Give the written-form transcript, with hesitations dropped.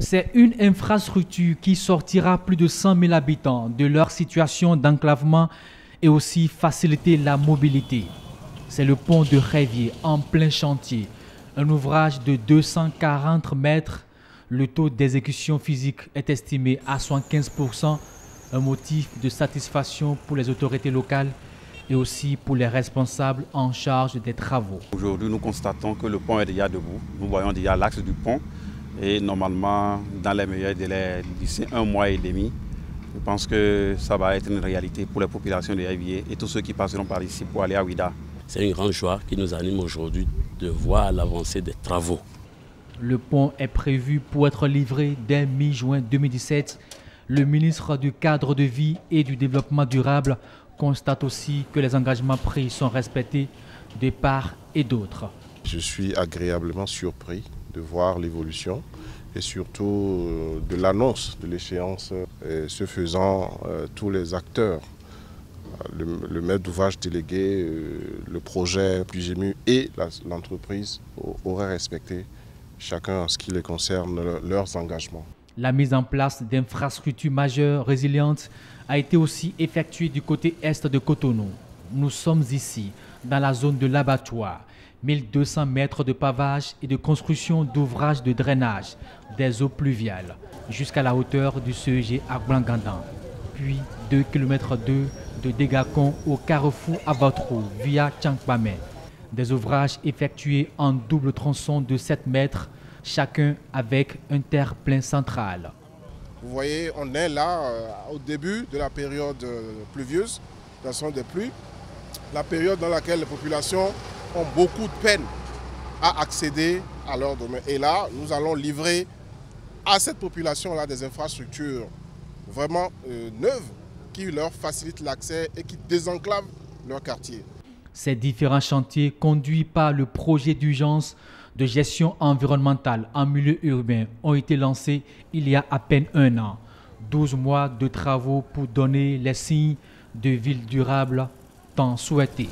C'est une infrastructure qui sortira plus de 100 000 habitants de leur situation d'enclavement et aussi faciliter la mobilité. C'est le pont de Révier en plein chantier, un ouvrage de 240 mètres. Le taux d'exécution physique est estimé à 75%, un motif de satisfaction pour les autorités locales et aussi pour les responsables en charge des travaux. Aujourd'hui, nous constatons que le pont est déjà debout. Nous voyons déjà l'axe du pont et normalement, dans les meilleurs délais, d'ici 1 mois et demi, je pense que ça va être une réalité pour les populations de Révier et tous ceux qui passeront par ici pour aller à Ouidah. C'est une grande joie qui nous anime aujourd'hui de voir l'avancée des travaux. Le pont est prévu pour être livré dès mi-juin 2017. Le ministre du Cadre de vie et du Développement durable constate aussi que les engagements pris sont respectés de part et d'autre. Je suis agréablement surpris de voir l'évolution et surtout de l'annonce de l'échéance. Ce faisant, tous les acteurs, le maître d'ouvrage délégué, le projet Plusemu et l'entreprise auraient respecté chacun en ce qui les concerne leurs engagements. La mise en place d'infrastructures majeures résilientes a été aussi effectuée du côté est de Cotonou. Nous sommes ici, dans la zone de l'abattoir. 1200 mètres de pavage et de construction d'ouvrages de drainage des eaux pluviales jusqu'à la hauteur du CEG à Blangandan. Puis 2,2 km de Dégacon au carrefour Abatrou via Tchankpamé. Des ouvrages effectués en double tronçon de 7 mètres, chacun avec un terre-plein central. Vous voyez, on est là au début de la période pluvieuse, la saison des pluies, la période dans laquelle les populations ont beaucoup de peine à accéder à leur domaine. Et là, nous allons livrer à cette population-là des infrastructures vraiment neuves qui leur facilitent l'accès et qui désenclavent leur quartier. Ces différents chantiers conduits par le projet d'urgence de gestion environnementale en milieu urbain ont été lancés il y a à peine 1 an. 12 mois de travaux pour donner les signes de ville durable tant souhaités.